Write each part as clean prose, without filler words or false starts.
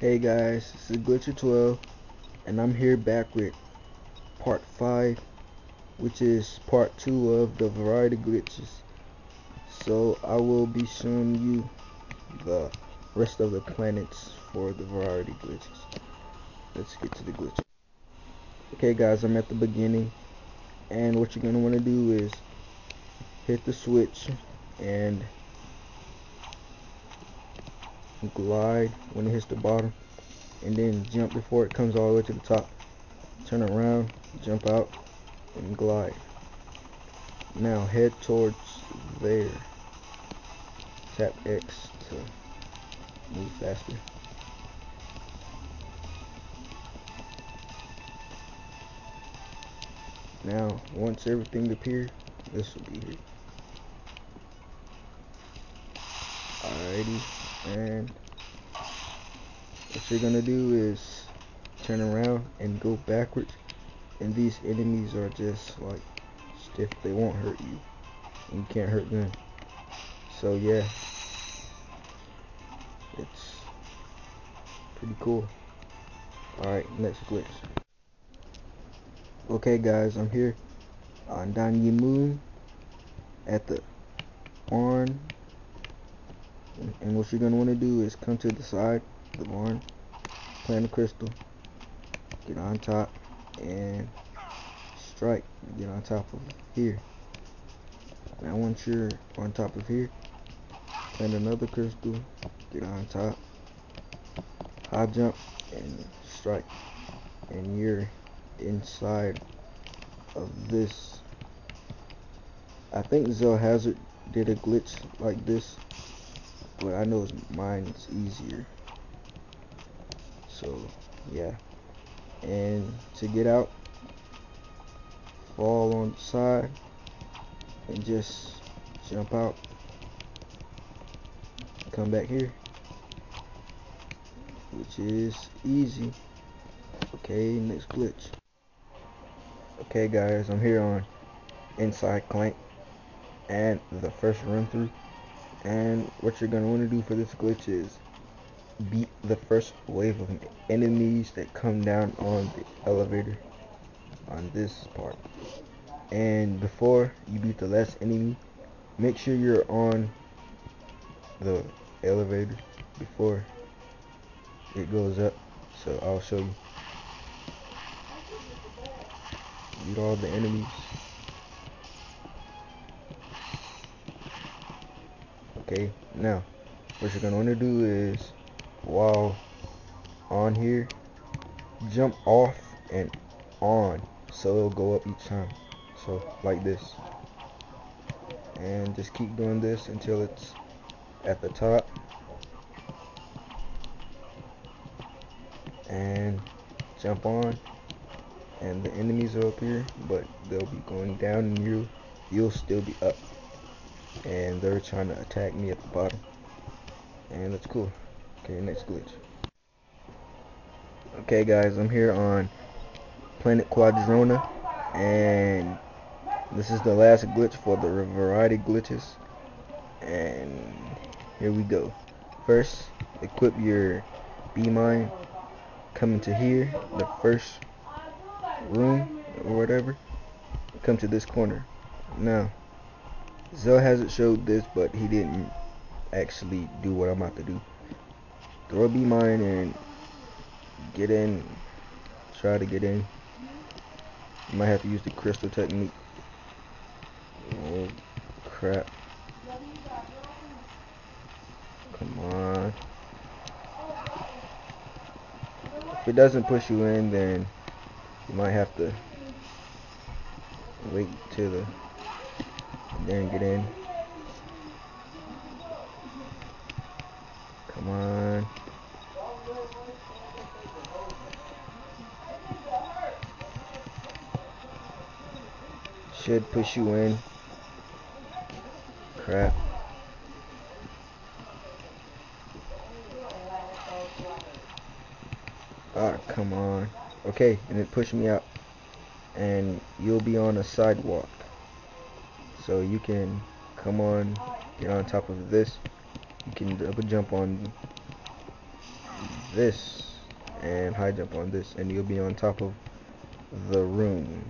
Hey guys, this is Glitcher12 and I'm here back with part 5, which is part 2 of the variety glitches. So I will be showing you the rest of the planets for the variety glitches. Let's get to the glitch. Okay guys, I'm at the beginning, and what you're going to want to do is hit the switch and glide when it hits the bottom, and then jump before it comes all the way to the top. Turn around, jump out, and glide. Now head towards there. Tap X to move faster. Now once everything appears, this will be here. Alrighty, and what you're gonna do is turn around and go backwards, and these enemies are just like stiff. They won't hurt you, and you can't hurt them. So yeah, it's pretty cool. Alright, next glitch. Okay guys, I'm here on Danyi Moon at the barn, and what you're gonna want to do is come to the side of the barn, plant a crystal, get on top, and strike. Get on top of here. Now once you're on top of here, plant another crystal, get on top, high jump, and strike, and you're inside of this. I think Zell Hazard did a glitch like this, but I know mine's easier. So yeah, and to get out, fall on the side and just jump out, come back here, which is easy. Okay, next glitch. Okay guys, I'm here on inside Clank and the first run through, and what you're gonna want to do for this glitch is beat the first wave of enemies that come down on the elevator on this part. And before you beat the last enemy, make sure you're on the elevator before it goes up. So I'll show you. Beat all the enemies. Okay, now what you're gonna want to do is, while on here, jump off and on, so it'll go up each time. So like this, and just keep doing this until it's at the top, and jump on, and the enemies are up here, but they'll be going down, and you'll still be up, and they're trying to attack me at the bottom, and that's cool. Okay, next glitch. Okay guys, I'm here on Planet Quadrona, and this is the last glitch for the variety glitches, and here we go. First, equip your B mine, come into here, the first room or whatever, come to this corner. Now Zell hasn't showed this, but he didn't actually do what I'm about to do. Throw a B mine and get in. Try to get in. You might have to use the crystal technique. Oh crap. Come on. If it doesn't push you in, then you might have to wait till the then get in. Come on. Should push you in. Crap. Ah, come on. Okay, and it pushed me out, and you'll be on a sidewalk, so you can come on, get on top of this. You can double jump on this and high jump on this, and you'll be on top of the room.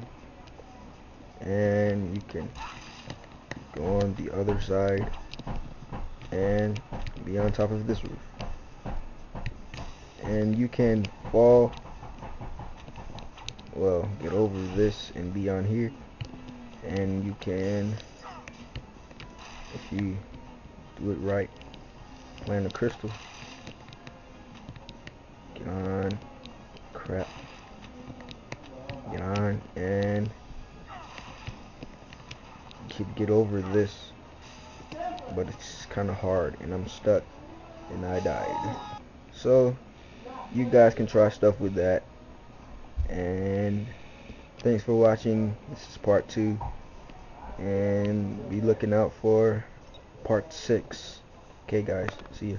And you can go on the other side and be on top of this roof. And you can fall, well, get over this and be on here. And you can, if you do it right, plant a crystal, get on, crap, get on, and you could get over this, but it's kind of hard, and I'm stuck, and I died. So you guys can try stuff with that, and thanks for watching. This is part 2, and be looking out for part 6. Okay guys, see ya.